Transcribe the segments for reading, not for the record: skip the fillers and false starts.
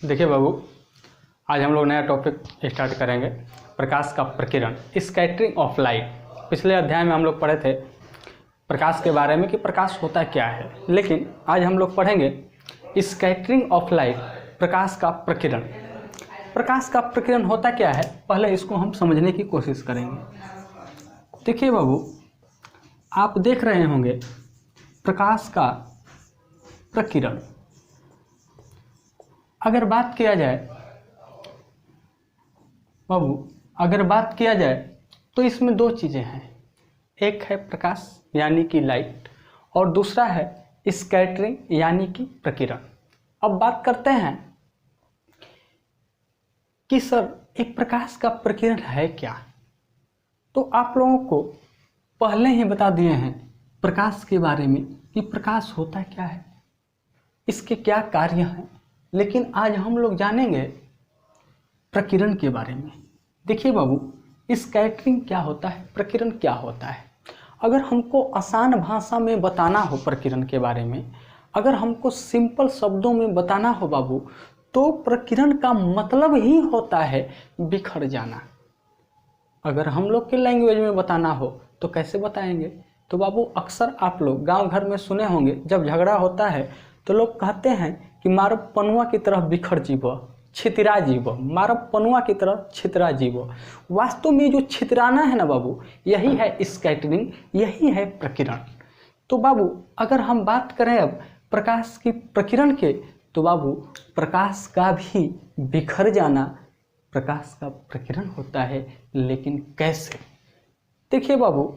देखिए बाबू, आज हम लोग नया टॉपिक स्टार्ट करेंगे, प्रकाश का प्रकीर्णन, स्कैटरिंग ऑफ लाइट। पिछले अध्याय में हम लोग पढ़े थे प्रकाश के बारे में कि प्रकाश होता क्या है, लेकिन आज हम लोग पढ़ेंगे स्कैटरिंग ऑफ लाइट, प्रकाश का प्रकीर्णन। प्रकाश का प्रकीर्णन होता क्या है, पहले इसको हम समझने की कोशिश करेंगे। देखिए बाबू, आप देख रहे होंगे प्रकाश का प्रकीर्णन। अगर बात किया जाए बाबू, अगर बात किया जाए तो इसमें दो चीज़ें हैं, एक है प्रकाश यानी कि लाइट और दूसरा है स्कैटरिंग यानी कि प्रकीर्णन। अब बात करते हैं कि सर एक प्रकाश का प्रकीर्णन है क्या। तो आप लोगों को पहले ही बता दिए हैं प्रकाश के बारे में कि प्रकाश होता क्या है, इसके क्या कार्य हैं, लेकिन आज हम लोग जानेंगे प्रकीर्णन के बारे में। देखिए बाबू, स्कैटरिंग क्या होता है, प्रकीर्णन क्या होता है। अगर हमको आसान भाषा में बताना हो प्रकीर्णन के बारे में, अगर हमको सिंपल शब्दों में बताना हो बाबू, तो प्रकीर्णन का मतलब ही होता है बिखर जाना। अगर हम लोग के लैंग्वेज में बताना हो तो कैसे बताएंगे। तो बाबू, अक्सर आप लोग गांव घर में सुने होंगे, जब झगड़ा होता है तो लोग कहते हैं कि मारो पनुआ की तरफ बिखर जीवो, छितरा जीवो, मारो पनुआ की तरफ छितरा जीवो। वास्तव में जो छितराना है ना बाबू, यही है स्कैटरिंग, यही है प्रकीर्णन। तो बाबू, अगर हम बात करें अब प्रकाश की प्रकीर्णन के, तो बाबू प्रकाश का भी बिखर जाना प्रकाश का प्रकीर्णन होता है, लेकिन कैसे। देखिए बाबू,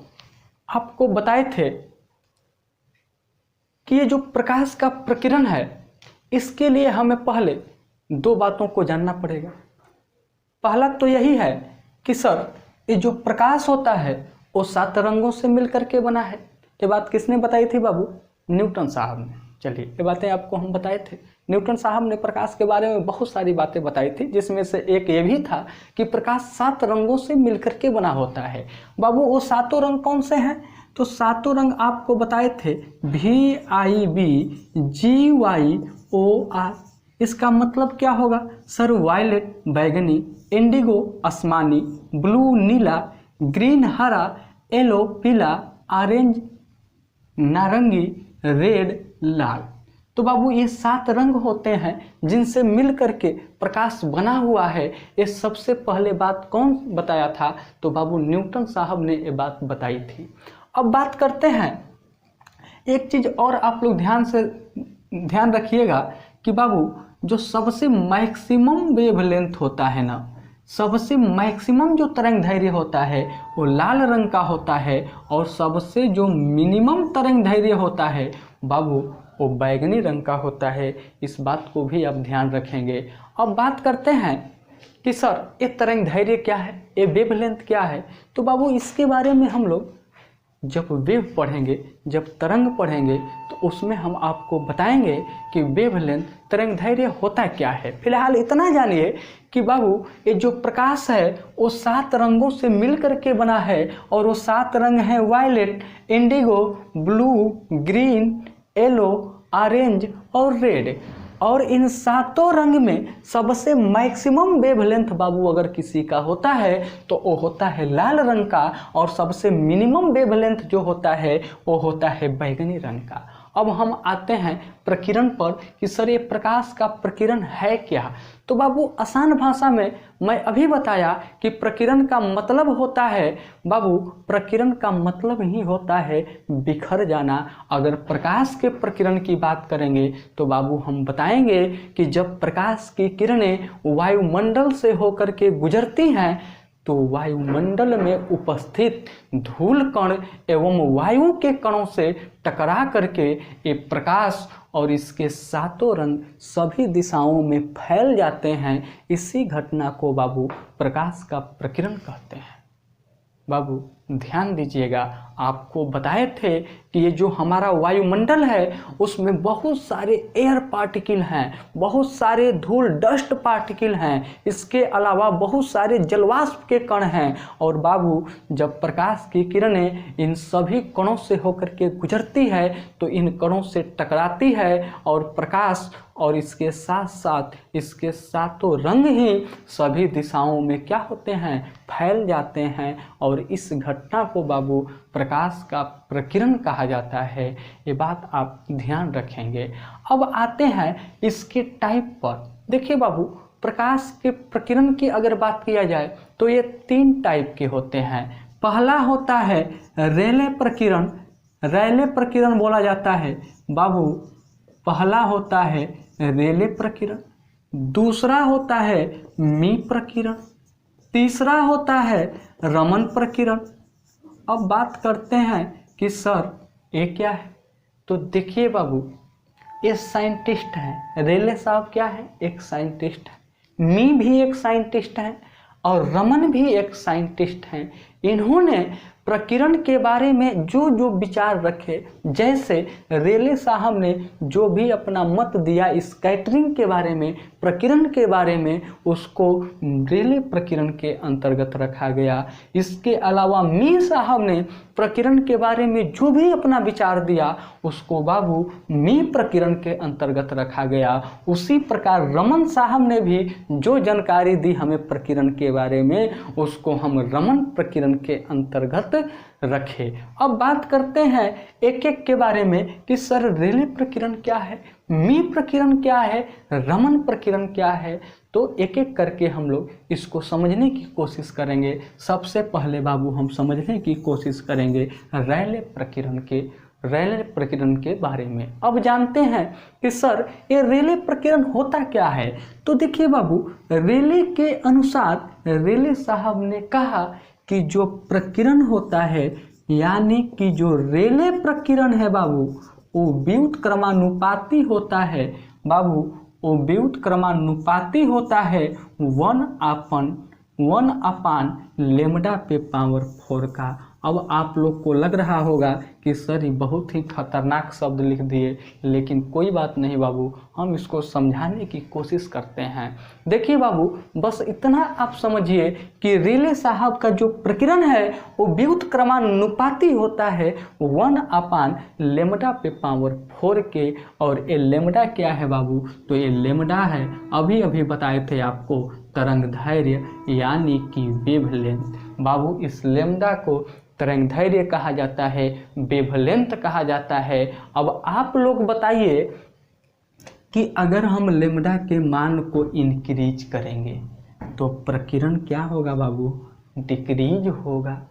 आपको बताए थे कि ये जो प्रकाश का प्रकीर्णन है, इसके लिए हमें पहले दो बातों को जानना पड़ेगा। पहला तो यही है कि सर ये जो प्रकाश होता है वो 7 रंगों से मिलकर के बना है। ये बात किसने बताई थी बाबू? न्यूटन साहब ने। चलिए, ये बातें आपको हम बताए थे। न्यूटन साहब ने प्रकाश के बारे में बहुत सारी बातें बताई थी, जिसमें से एक ये भी था कि प्रकाश 7 रंगों से मिलकर के बना होता है। बाबू, वो 7 रंग कौन से हैं? तो 7 रंग आपको बताए थे VIBGYOR। इसका मतलब क्या होगा सर? वायलेट बैगनी, इंडिगो आसमानी, ब्लू नीला, ग्रीन हरा, येलो पीला, ऑरेंज नारंगी, रेड लाल। तो बाबू ये 7 रंग होते हैं जिनसे मिल करके प्रकाश बना हुआ है। ये सबसे पहले बात कौन बताया था? तो बाबू न्यूटन साहब ने ये बात बताई थी। अब बात करते हैं, एक चीज़ और आप लोग ध्यान रखिएगा कि बाबू जो सबसे मैक्सिमम वेवलेंथ होता है ना, सबसे मैक्सिमम जो तरंग धैर्य होता है वो लाल रंग का होता है, और सबसे जो मिनिमम तरंग धैर्य होता है बाबू वो बैगनी रंग का होता है। इस बात को भी आप ध्यान रखेंगे। अब बात करते हैं कि सर ये तरंग धैर्य क्या है, ये वेवलेंथ क्या है। तो बाबू इसके बारे में हम लोग जब वेव पढ़ेंगे, जब तरंग पढ़ेंगे, तो उसमें हम आपको बताएंगे कि वेवलेंथ तरंग धैर्य होता क्या है। फिलहाल इतना जानिए कि बाबू ये जो प्रकाश है वो 7 रंगों से मिल करके बना है, और वो 7 रंग हैं violet, indigo, blue, green, yellow, orange और रेड। और इन 7 रंग में सबसे मैक्सिमम वेवलेंथ बाबू अगर किसी का होता है तो वो होता है लाल रंग का, और सबसे मिनिमम वेवलेंथ जो होता है वो होता है बैगनी रंग का। अब हम आते हैं प्रकीर्णन पर कि सर ये प्रकाश का प्रकीर्णन है क्या। तो बाबू आसान भाषा में मैं अभी बताया कि प्रकीर्णन का मतलब होता है बाबू, प्रकीर्णन का मतलब ही होता है बिखर जाना। अगर प्रकाश के प्रकीर्णन की बात करेंगे तो बाबू हम बताएंगे कि जब प्रकाश की किरणें वायुमंडल से होकर के गुजरती हैं तो वायुमंडल में उपस्थित धूल कण एवं वायु के कणों से टकरा करके ये प्रकाश और इसके 7 रंग सभी दिशाओं में फैल जाते हैं। इसी घटना को बाबू प्रकाश का प्रकीर्णन कहते हैं। बाबू ध्यान दीजिएगा, आपको बताए थे कि ये जो हमारा वायुमंडल है उसमें बहुत सारे एयर पार्टिकल हैं, बहुत सारे धूल डस्ट पार्टिकल हैं, इसके अलावा बहुत सारे जलवाष्प के कण हैं। और बाबू जब प्रकाश की किरणें इन सभी कणों से होकर के गुजरती है तो इन कणों से टकराती है और प्रकाश और इसके साथ साथ इसके सातों रंग ही सभी दिशाओं में क्या होते हैं, फैल जाते हैं और इस घटना को बाबू प्रकाश का प्रकीर्णन कहा जाता है। ये बात आप ध्यान रखेंगे। अब आते हैं इसके टाइप पर। देखिए बाबू, प्रकाश के प्रकीर्णन की अगर बात किया जाए तो ये 3 टाइप के होते हैं। पहला होता है रेले प्रकीर्णन। रेले प्रकीर्णन बोला जाता है बाबू, पहला होता है रेले प्रकीर्णन, दूसरा होता है मी प्रकीर्णन, तीसरा होता है रमन प्रकीर्णन। अब बात करते हैं कि सर ये क्या है, तो देखिए बाबू, ये साइंटिस्ट हैं। रेले साहब क्या है, एक साइंटिस्ट है, मी भी एक साइंटिस्ट है और रमन भी एक साइंटिस्ट हैं। इन्होंने प्रकीर्णन के बारे में जो जो विचार रखे, जैसे रेले साहब ने जो भी अपना मत दिया स्कैटरिंग के बारे में, प्रकीर्णन के बारे में, उसको रेले प्रकीर्णन के अंतर्गत रखा गया। इसके अलावा मी साहब ने प्रकीर्णन के बारे में जो भी अपना विचार दिया उसको बाबू मी प्रकीर्णन के अंतर्गत रखा गया। उसी प्रकार रमन साहब ने भी जो जानकारी दी हमें प्रकीर्णन के बारे में, उसको हम रमन प्रकीर्णन के अंतर्गत रखे। अब बात करते हैं एक एक के बारे में कि सर रेले प्रकीर्णन क्या है, मी प्रकीर्णन क्या है, रमन प्रकीर्णन क्या है। तो एक एक करके हम लोग इसको समझने की कोशिश करेंगे। सबसे पहले बाबू हम समझने की कोशिश करेंगे रेले प्रकीर्णन के बारे में। अब जानते हैं कि सर ये रेले प्रकीर्णन होता क्या है। तो देखिए बाबू, रेले के अनुसार रेले साहब ने कहा कि जो प्रकीर्णन होता है, यानी कि जो रेले प्रकीर्णन है बाबू, वो व्युत्क्रमानुपाती होता है बाबू, वो व्युत्क्रमानुपाती होता है 1/1 लेमडा पे पावर 4 का। अब आप लोग को लग रहा होगा कि सर ये बहुत ही खतरनाक शब्द लिख दिए, लेकिन कोई बात नहीं बाबू, हम इसको समझाने की कोशिश करते हैं। देखिए बाबू, बस इतना आप समझिए कि रेले साहब का जो प्रकीर्णन है वो व्युत्क्रमानुपाती होता है 1/, लेमडा पे पावर 4 के। और ये लेमडा क्या है बाबू, तो ये लेमडा है, अभी अभी बताए थे आपको, तरंगदैर्घ्य यानी कि वेवलेंथ। बाबू इस लेमडा को तरंगदैर्घ्य कहा जाता है, वेवलेंथ कहा जाता है। अब आप लोग बताइए कि अगर हम लेमडा के मान को इंक्रीज करेंगे तो प्रकीर्णन क्या होगा बाबू, डिक्रीज होगा।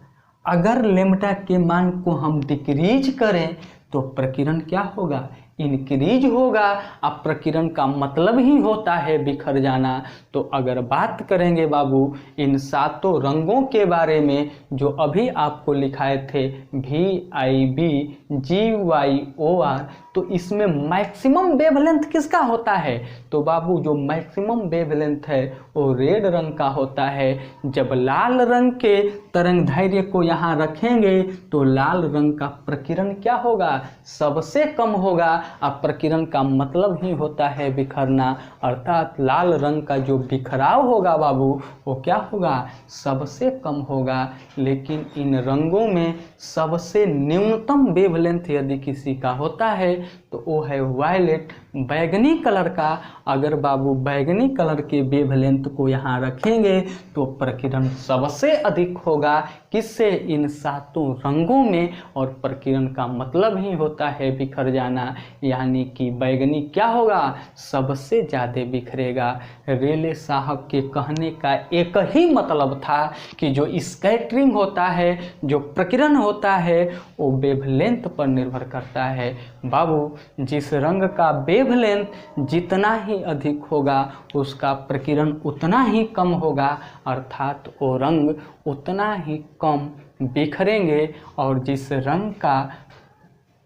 अगर लेमडा के मान को हम डिक्रीज करें तो प्रकीर्णन क्या होगा, इंक्रीज होगा। अब प्रकीर्णन का मतलब ही होता है बिखर जाना। तो अगर बात करेंगे बाबू इन 7 रंगों के बारे में जो अभी आपको लिखाए थे VIB GYOR, तो इसमें मैक्सिमम वेवलेंथ किसका होता है, तो बाबू जो मैक्सिमम वेवलेंथ है वो रेड रंग का होता है। जब लाल रंग के तरंगदैर्घ्य को यहाँ रखेंगे तो लाल रंग का प्रकीर्णन क्या होगा, सबसे कम होगा। अब प्रकीर्णन का मतलब ही होता है बिखरना, अर्थात लाल रंग का जो बिखराव होगा बाबू वो क्या होगा, सबसे कम होगा। लेकिन इन रंगों में सबसे न्यूनतम वेवलेंथ यदि किसी का होता है तो वो है वायलेट, बैगनी कलर का। अगर बाबू बैगनी कलर के वेवलेंथ को यहाँ रखेंगे तो प्रकीर्णन सबसे अधिक होगा, किससे, इन 7 रंगों में। और प्रकीर्णन का मतलब ही होता है बिखर जाना, यानी कि बैगनी क्या होगा, सबसे ज़्यादा बिखरेगा। रेले साहब के कहने का एक ही मतलब था कि जो स्कैटरिंग होता है, जो प्रकीर्णन होता है, वो वेवलेंथ पर निर्भर करता है। बाबू जिस रंग का वेवलेंथ जितना ही अधिक होगा उसका प्रकीर्णन उतना ही कम होगा, अर्थात वो रंग उतना ही कम बिखरेंगे। और जिस रंग का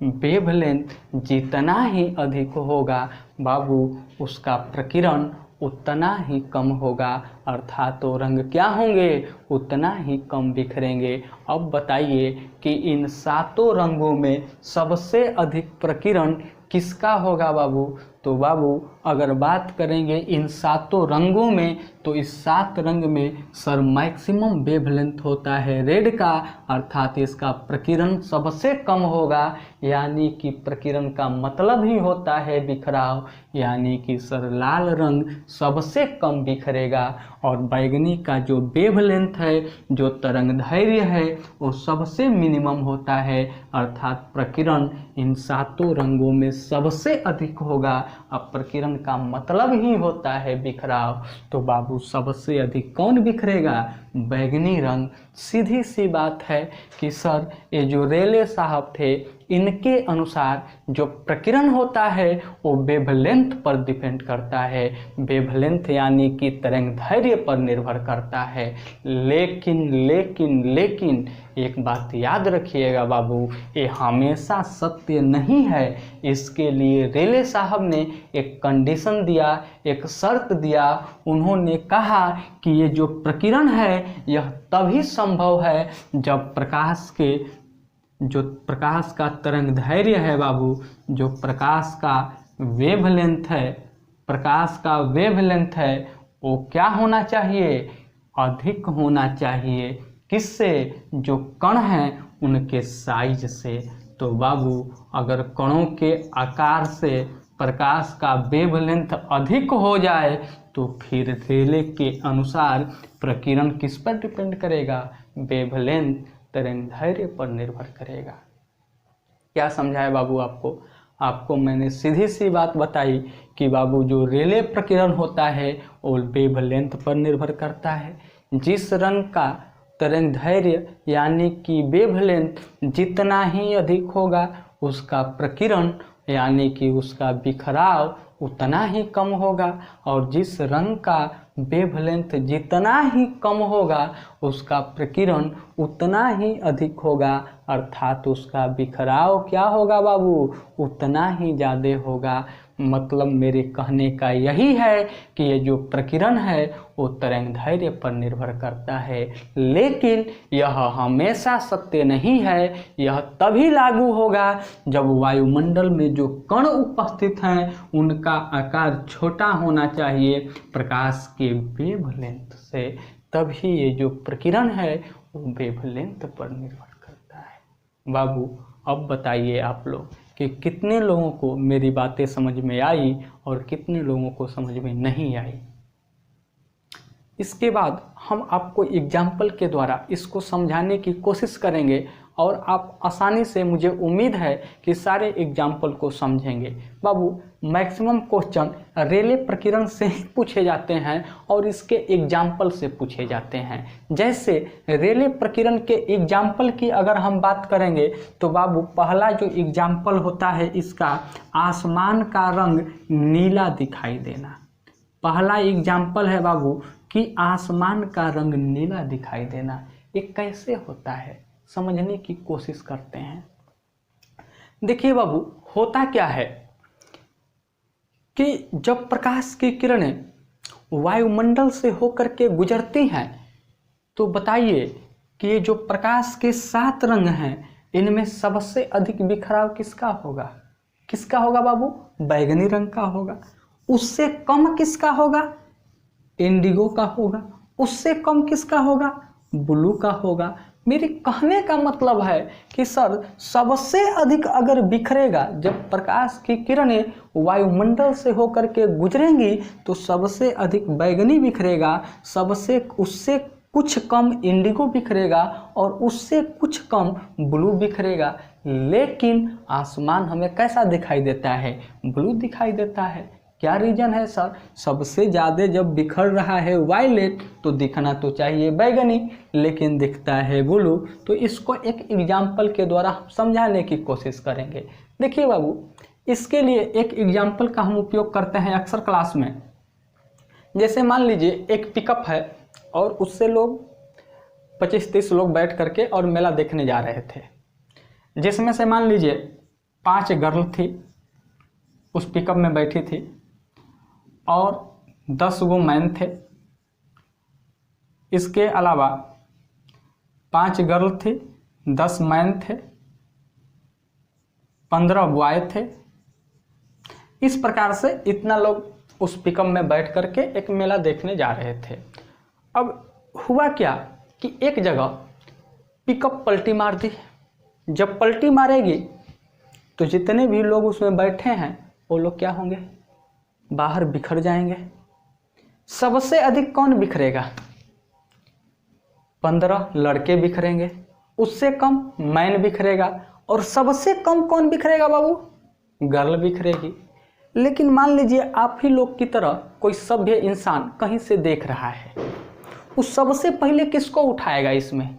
वेवलेंथ जितना ही अधिक होगा बाबू उसका प्रकीर्णन उतना ही कम होगा, अर्थात तो रंग क्या होंगे, उतना ही कम बिखरेंगे। अब बताइए कि इन 7 रंगों में सबसे अधिक प्रकीर्णन किसका होगा बाबू, तो बाबू अगर बात करेंगे इन सातों रंगों में, तो इस 7 रंग में सर मैक्सिमम वेवलेंथ होता है रेड का, अर्थात इसका प्रकीर्णन सबसे कम होगा, यानी कि प्रकीर्णन का मतलब ही होता है बिखराव, यानी कि सर लाल रंग सबसे कम बिखरेगा। और बैगनी का जो वेवलेंथ है, जो तरंगदैर्घ्य है, वो सबसे मिनिमम होता है, अर्थात प्रकीर्णन इन सातों रंगों में सबसे अधिक होगा। अब प्रकीर्णन का मतलब ही होता है बिखराव, तो बाबू सबसे अधिक कौन बिखरेगा? बैगनी रंग। सीधी सी बात है कि सर ये जो रेले साहब थे, इनके अनुसार जो प्रकीर्णन होता है वो वेवलेंथ पर डिपेंड करता है, वेवलेंथ यानी कि तरंगदैर्घ्य पर निर्भर करता है। लेकिन लेकिन लेकिन एक बात याद रखिएगा बाबू, ये हमेशा सत्य नहीं है। इसके लिए रेले साहब ने एक कंडीशन दिया, एक शर्त दिया। उन्होंने कहा कि ये जो प्रकीर्णन है यह तभी संभव है जब प्रकाश का तरंगदैर्घ्य है बाबू, जो प्रकाश का वेवलेंथ है, वो क्या होना चाहिए? अधिक होना चाहिए। किससे? जो कण हैं उनके साइज से। तो बाबू अगर कणों के आकार से प्रकाश का वेवलेंथ अधिक हो जाए तो फिर रेले के अनुसार प्रकीर्णन किस पर डिपेंड करेगा? वेवलेंथ तरंगदैर्घ्य पर निर्भर करेगा। क्या समझाया बाबू आपको मैंने सीधी सी बात बताई कि बाबू जो रेले प्रकीर्णन होता है वो वेवलेंथ पर निर्भर करता है। जिस रंग का तरंगदैर्घ्य यानी कि वेवलेंथ जितना ही अधिक होगा, उसका प्रकीर्णन यानी कि उसका बिखराव उतना ही कम होगा, और जिस रंग का वेवलेंथ जितना ही कम होगा उसका प्रकीर्णन उतना ही अधिक होगा, अर्थात उसका बिखराव क्या होगा बाबू? उतना ही ज़्यादा होगा। मतलब मेरे कहने का यही है कि ये जो प्रकीर्णन है वो तरंगदैर्घ्य पर निर्भर करता है, लेकिन यह हमेशा सत्य नहीं है। यह तभी लागू होगा जब वायुमंडल में जो कण उपस्थित हैं उनका आकार छोटा होना चाहिए प्रकाश के वेवलेंथ से, तभी ये जो प्रकीर्णन है वो वेवलेंथ पर निर्भर करता है। बाबू अब बताइए आप लोग कि कितने लोगों को मेरी बातें समझ में आई और कितने लोगों को समझ में नहीं आई। इसके बाद हम आपको एग्जाम्पल के द्वारा इसको समझाने की कोशिश करेंगे और आप आसानी से, मुझे उम्मीद है कि सारे एग्जाम्पल को समझेंगे। बाबू मैक्सिमम क्वेश्चन रेले प्रकीर्णन से ही पूछे जाते हैं और इसके एग्जाम्पल से पूछे जाते हैं। जैसे रेले प्रकीर्णन के एग्जाम्पल की अगर हम बात करेंगे तो बाबू पहला जो एग्जाम्पल होता है इसका, आसमान का रंग नीला दिखाई देना। पहला एग्जाम्पल है बाबू कि आसमान का रंग नीला दिखाई देना। ये कैसे होता है समझने की कोशिश करते हैं। देखिए बाबू होता क्या है कि जब प्रकाश की किरणें वायुमंडल से होकर के गुजरती हैं तो बताइए कि ये जो प्रकाश के 7 रंग हैं इनमें सबसे अधिक बिखराव किसका होगा? किसका होगा बाबू? बैगनी रंग का होगा। उससे कम किसका होगा? इंडिगो का होगा। उससे कम किसका होगा? ब्लू का होगा। मेरे कहने का मतलब है कि सर सबसे अधिक अगर बिखरेगा, जब प्रकाश की किरणें वायुमंडल से होकर के गुजरेंगी तो सबसे अधिक बैगनी बिखरेगा, उससे कुछ कम इंडिगो बिखरेगा और उससे कुछ कम ब्लू बिखरेगा। लेकिन आसमान हमें कैसा दिखाई देता है? ब्लू दिखाई देता है। क्या रीजन है सर? सबसे ज़्यादा जब बिखर रहा है वायलेट तो दिखना तो चाहिए बैगनी, लेकिन दिखता है ब्लू। तो इसको एक एग्जाम्पल के द्वारा हम समझाने की कोशिश करेंगे। देखिए बाबू, इसके लिए एक एग्जाम्पल का हम उपयोग करते हैं अक्सर क्लास में। जैसे मान लीजिए एक पिकअप है और उससे लोग 25-30 लोग बैठ करके और मेला देखने जा रहे थे, जिसमें से मान लीजिए 5 गर्ल थी उस पिकअप में बैठी थी और 10 वो मैन थे। इसके अलावा 5 गर्ल थी, 10 मैन थे, 15 बॉय थे। इस प्रकार से इतना लोग उस पिकअप में बैठ करके एक मेला देखने जा रहे थे। अब हुआ क्या कि एक जगह पिकअप पलटी मार दी। जब पलटी मारेगी तो जितने भी लोग उसमें बैठे हैं वो लोग क्या होंगे, बाहर बिखर जाएंगे। सबसे अधिक कौन बिखरेगा, 15 लड़के बिखरेंगे, उससे कम मैन बिखरेगा, और सबसे कम कौन बिखरेगा बाबू, गर्ल बिखरेगी। लेकिन मान लीजिए आप ही लोग की तरह कोई सभ्य इंसान कहीं से देख रहा है, उस सबसे पहले किसको उठाएगा, इसमें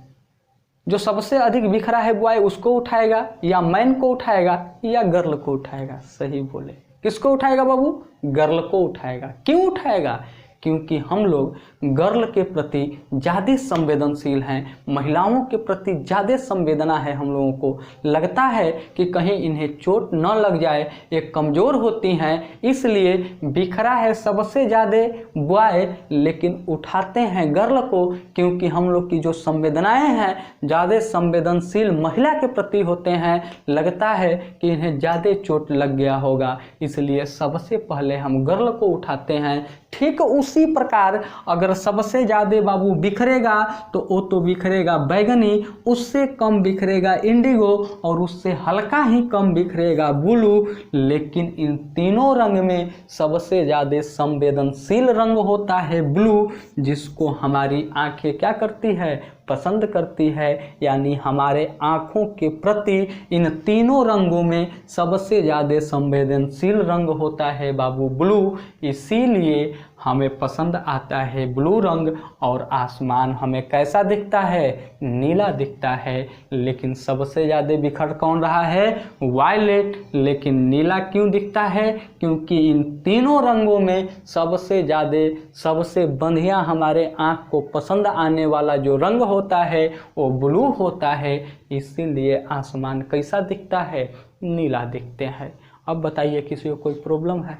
जो सबसे अधिक बिखरा है बॉय उसको उठाएगा, या मैन को उठाएगा, या गर्ल को उठाएगा। सही बोले, किसको उठाएगा बाबू, गर्ल को उठाएगा। क्यों उठाएगा, क्योंकि हम लोग गर्ल के प्रति ज़्यादा संवेदनशील हैं, महिलाओं के प्रति ज़्यादा संवेदना है। हम लोगों को लगता है कि कहीं इन्हें चोट न लग जाए, ये कमज़ोर होती हैं, इसलिए बिखरा है सबसे ज़्यादा बॉय, लेकिन उठाते हैं गर्ल को, क्योंकि हम लोग की जो संवेदनाएं हैं ज़्यादा संवेदनशील महिला के प्रति होते हैं। लगता है कि इन्हें ज़्यादा चोट लग गया होगा, इसलिए सबसे पहले हम गर्ल को उठाते हैं। ठीक उसी प्रकार अगर सबसे ज़्यादा बाबू बिखरेगा तो वो तो बिखरेगा बैगनी, उससे कम बिखरेगा इंडिगो, और उससे हल्का ही कम बिखरेगा ब्लू। लेकिन इन तीनों रंग में सबसे ज़्यादा संवेदनशील रंग होता है ब्लू, जिसको हमारी आंखें क्या करती है, पसंद करती है। यानी हमारे आँखों के प्रति इन तीनों रंगों में सबसे ज़्यादा संवेदनशील रंग होता है बाबू ब्लू, इसीलिए हमें पसंद आता है ब्लू रंग। और आसमान हमें कैसा दिखता है, नीला दिखता है। लेकिन सबसे ज़्यादा बिखर कौन रहा है, वायलेट। लेकिन नीला क्यों दिखता है, क्योंकि इन तीनों रंगों में सबसे ज़्यादा सबसे बढ़िया हमारे आँख को पसंद आने वाला जो रंग होता है वो ब्लू होता है, इसीलिए आसमान कैसा दिखता है, नीला दिखते हैं। अब बताइए किसी को कोई प्रॉब्लम है,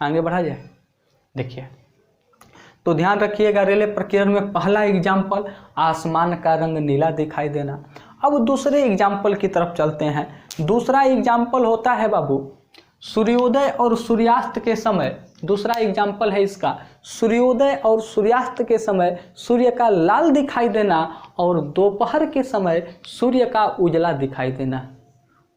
आगे बढ़ा जाए। देखिए तो ध्यान रखिएगा, रेले प्रकीर्णन में पहला एग्जाम्पल आसमान का रंग नीला दिखाई देना। अब दूसरे एग्जाम्पल की तरफ चलते हैं। दूसरा एग्जाम्पल होता है बाबू सूर्योदय और सूर्यास्त के समय। दूसरा एग्जाम्पल है इसका, सूर्योदय और सूर्यास्त के समय सूर्य का लाल दिखाई देना, और दोपहर के समय सूर्य का उजला दिखाई देना।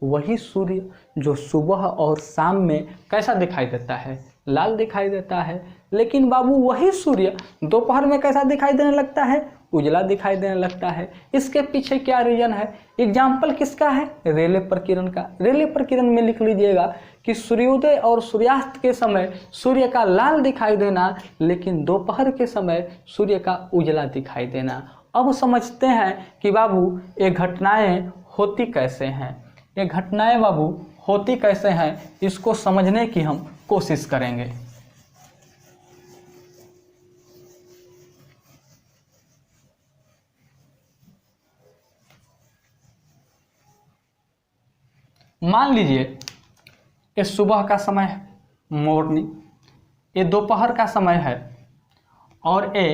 वही सूर्य जो सुबह और शाम में कैसा दिखाई देता है, लाल दिखाई देता है। लेकिन बाबू वही सूर्य दोपहर में कैसा दिखाई देने लगता है, उजला दिखाई देने लगता है। इसके पीछे क्या रीजन है, एग्जाम्पल किसका है, रेले प्रकीर्णन का। रेले प्रकीर्णन में लिख लीजिएगा कि सूर्योदय और सूर्यास्त के समय सूर्य का लाल दिखाई देना, लेकिन दोपहर के समय सूर्य का उजला दिखाई देना। अब समझते हैं कि बाबू ये घटनाएं होती कैसे हैं। ये घटनाएं बाबू होती कैसे हैं, इसको समझने की हम कोशिश करेंगे। मान लीजिए ये सुबह का समय है, मॉर्निंग, ये दोपहर का समय है, और ये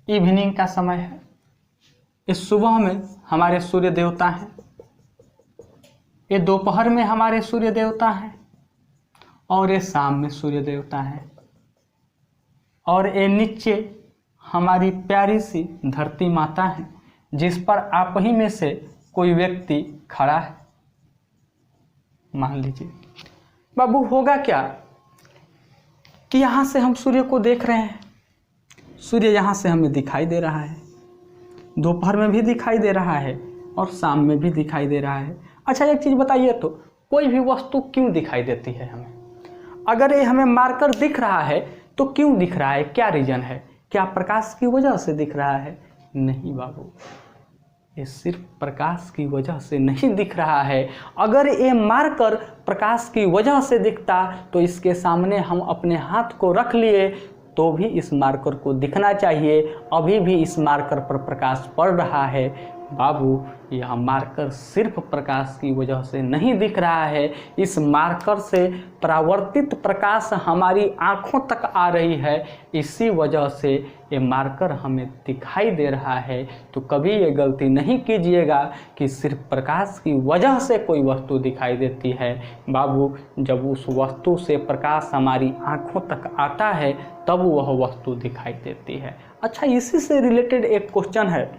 इवनिंग का समय है। इस सुबह में हमारे सूर्य देवता हैं, ये दोपहर में हमारे सूर्य देवता हैं, और ये शाम में सूर्य देवता हैं, और ये नीचे हमारी प्यारी सी धरती माता है, जिस पर आप ही में से कोई व्यक्ति खड़ा है। मान लीजिए बाबू होगा क्या कि यहाँ से हम सूर्य को देख रहे हैं, सूर्य यहाँ से हमें दिखाई दे रहा है, दोपहर में भी दिखाई दे रहा है और शाम में भी दिखाई दे रहा है। अच्छा एक चीज़ बताइए तो, कोई भी वस्तु क्यों दिखाई देती है हमें? अगर ये हमें मारकर दिख रहा है तो क्यों दिख रहा है, क्या रीजन है? क्या प्रकाश की वजह से दिख रहा है? नहीं बाबू, ये सिर्फ प्रकाश की वजह से नहीं दिख रहा है। अगर ये मारकर प्रकाश की वजह से दिखता तो इसके सामने हम अपने हाथ को रख लिए तो भी इस मार्कर को दिखना चाहिए। अभी भी इस मार्कर पर प्रकाश पड़ रहा है, बाबू यह मार्कर सिर्फ प्रकाश की वजह से नहीं दिख रहा है, इस मार्कर से परावर्तित प्रकाश हमारी आँखों तक आ रही है, इसी वजह से ये मार्कर हमें दिखाई दे रहा है। तो कभी ये गलती नहीं कीजिएगा कि सिर्फ प्रकाश की वजह से कोई वस्तु दिखाई देती है। बाबू जब उस वस्तु से प्रकाश हमारी आँखों तक आता है तब वह वस्तु दिखाई देती है। अच्छा, इसी से रिलेटेड एक क्वेश्चन है,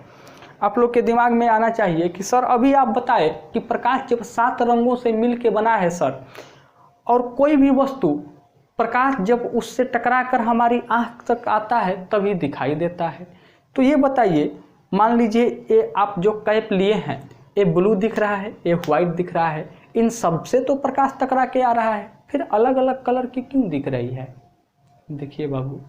आप लोग के दिमाग में आना चाहिए कि सर अभी आप बताए कि प्रकाश जब 7 रंगों से मिल के बना है सर, और कोई भी वस्तु प्रकाश जब उससे टकरा कर हमारी आँख तक आता है तभी दिखाई देता है। तो ये बताइए, मान लीजिए ये आप जो कैप लिए हैं, ये ब्लू दिख रहा है, ये वाइट दिख रहा है, इन सब से तो प्रकाश टकरा के आ रहा है, फिर अलग अलग कलर की क्यों दिख रही है? देखिए बाबू,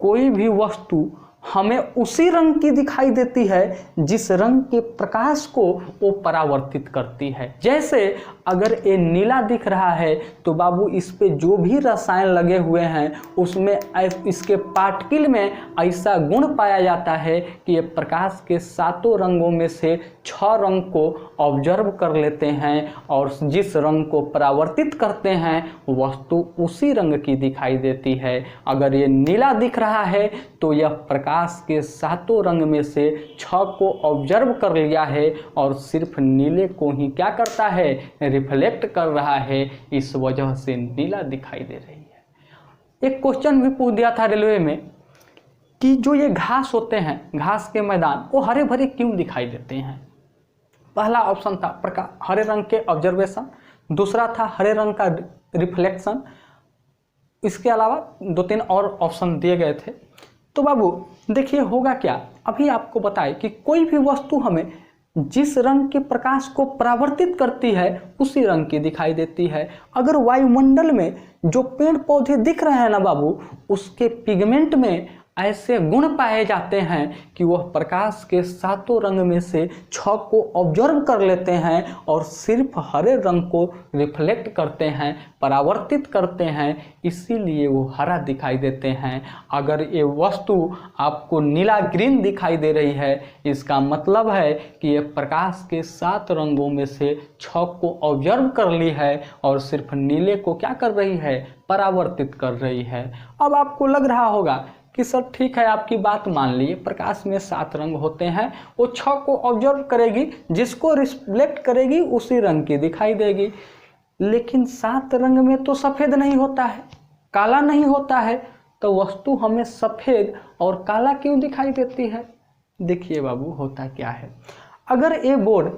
कोई भी वस्तु हमें उसी रंग की दिखाई देती है जिस रंग के प्रकाश को वो परावर्तित करती है। जैसे अगर ये नीला दिख रहा है तो बाबू इस पे जो भी रसायन लगे हुए हैं उसमें इसके पार्टिकल में ऐसा गुण पाया जाता है कि ये प्रकाश के 7 रंगों में से 6 रंग को ऑब्जर्व कर लेते हैं और जिस रंग को परावर्तित करते हैं वस्तु उसी रंग की दिखाई देती है। अगर ये नीला दिख रहा है तो यह प्रकाश के 7 रंग में से 6 को ऑब्जर्व कर लिया है और सिर्फ नीले को ही क्या करता है, रिफ्लेक्ट कर रहा है, इस वजह से नीला दिखाई दे रही है। एक क्वेश्चन भी पूछ दिया था रेलवे में कि जो ये घास होते हैं, घास के मैदान, वो हरे भरे क्यों दिखाई देते हैं? पहला ऑप्शन था हरे रंग के ऑब्जर्वेशन, दूसरा था हरे रंग का रिफ्लेक्शन, इसके अलावा 2-3 और ऑप्शन दिए गए थे। तो बाबू देखिए होगा क्या, अभी आपको बताए कि कोई भी वस्तु हमें जिस रंग के प्रकाश को परावर्तित करती है उसी रंग की दिखाई देती है। अगर वायुमंडल में जो पेड़ पौधे दिख रहे हैं ना बाबू, उसके पिगमेंट में ऐसे गुण पाए जाते हैं कि वह प्रकाश के 7 रंग में से 6 को ऑब्जर्व कर लेते हैं और सिर्फ हरे रंग को रिफ्लेक्ट करते हैं, परावर्तित करते हैं, इसीलिए वो हरा दिखाई देते हैं। अगर ये वस्तु आपको नीला ग्रीन दिखाई दे रही है, इसका मतलब है कि ये प्रकाश के 7 रंगों में से 6 को ऑब्जर्व कर ली है और सिर्फ नीले को क्या कर रही है, परावर्तित कर रही है। अब आपको लग रहा होगा कि सर ठीक है, आपकी बात मान लिए, प्रकाश में 7 रंग होते हैं, वो 6 को ऑब्जर्व करेगी, जिसको रिफ्लेक्ट करेगी उसी रंग की दिखाई देगी। लेकिन 7 रंग में तो सफ़ेद नहीं होता है, काला नहीं होता है, तो वस्तु हमें सफ़ेद और काला क्यों दिखाई देती है? देखिए बाबू होता क्या है, अगर ये बोर्ड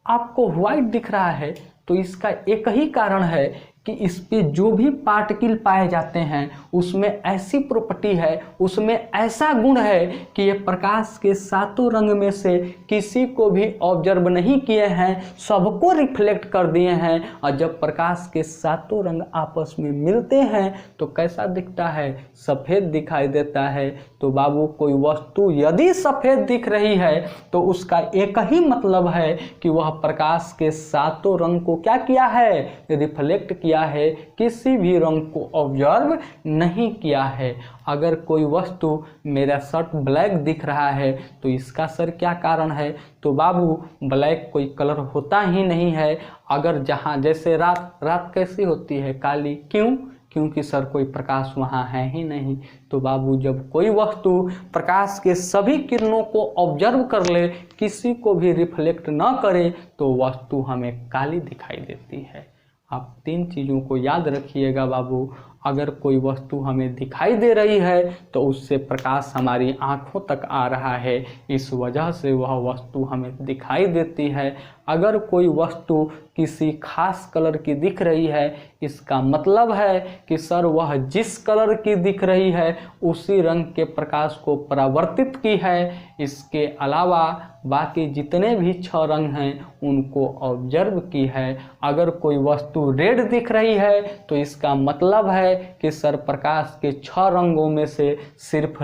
आपको वाइट दिख रहा है तो इसका एक ही कारण है कि इस पे जो भी पार्टिकल पाए जाते हैं उसमें ऐसी प्रॉपर्टी है, उसमें ऐसा गुण है कि ये प्रकाश के 7 रंग में से किसी को भी ऑब्जर्व नहीं किए हैं, सबको रिफ्लेक्ट कर दिए हैं। और जब प्रकाश के 7 रंग आपस में मिलते हैं तो कैसा दिखता है, सफ़ेद दिखाई देता है। तो बाबू कोई वस्तु यदि सफ़ेद दिख रही है तो उसका एक ही मतलब है कि वह प्रकाश के 7 रंग को क्या किया है, रिफ्लेक्ट किया है, किसी भी रंग को ऑब्जर्व नहीं किया है। अगर कोई वस्तु, मेरा शर्ट ब्लैक दिख रहा है तो इसका सर क्या कारण है? तो बाबू ब्लैक कोई कलर होता ही नहीं है। अगर जहाँ जैसे रात कैसी होती है, काली, क्यों? क्योंकि सर कोई प्रकाश वहाँ है ही नहीं। तो बाबू जब कोई वस्तु प्रकाश के सभी किरणों को ऑब्जर्व कर ले, किसी को भी रिफ्लेक्ट न करे, तो वस्तु हमें काली दिखाई देती है। आप 3 चीज़ों को याद रखिएगा बाबू। अगर कोई वस्तु हमें दिखाई दे रही है तो उससे प्रकाश हमारी आँखों तक आ रहा है, इस वजह से वह वस्तु हमें दिखाई देती है। अगर कोई वस्तु किसी खास कलर की दिख रही है, इसका मतलब है कि सर वह जिस कलर की दिख रही है उसी रंग के प्रकाश को परावर्तित की है। इसके अलावा बाकी जितने भी 6 रंग हैं उनको ऑब्जर्व की है। अगर कोई वस्तु रेड दिख रही है तो इसका मतलब है कि सर प्रकाश के 6 रंगों में से सिर्फ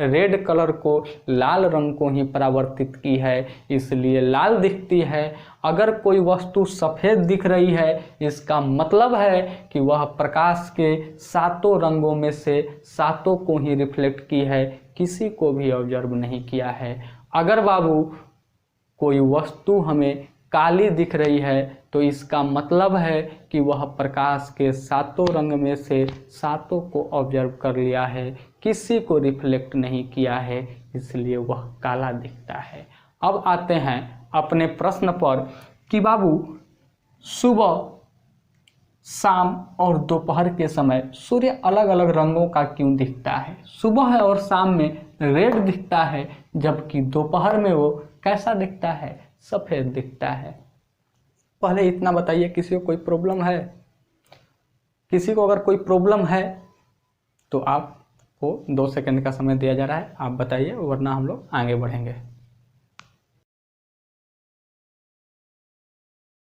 रेड कलर को, लाल रंग को ही परावर्तित की है, इसलिए लाल दिखती है। अगर कोई वस्तु सफ़ेद दिख रही है, इसका मतलब है कि वह प्रकाश के 7 रंगों में से 7 को ही रिफ्लेक्ट की है, किसी को भी ऑब्जर्व नहीं किया है। अगर बाबू कोई वस्तु हमें काली दिख रही है तो इसका मतलब है कि वह प्रकाश के सातों रंग में से सातों को ऑब्जर्व कर लिया है, किसी को रिफ्लेक्ट नहीं किया है, इसलिए वह काला दिखता है। अब आते हैं अपने प्रश्न पर कि बाबू सुबह, शाम और दोपहर के समय सूर्य अलग अलग रंगों का क्यों दिखता है? सुबह और शाम में रेड दिखता है, जबकि दोपहर में वो कैसा दिखता है? सफ़ेद दिखता है। पहले इतना बताइए, किसी को कोई प्रॉब्लम है? किसी को अगर कोई प्रॉब्लम है तो आपको 2 सेकंड का समय दिया जा रहा है, आप बताइए, वरना हम लोग आगे बढ़ेंगे।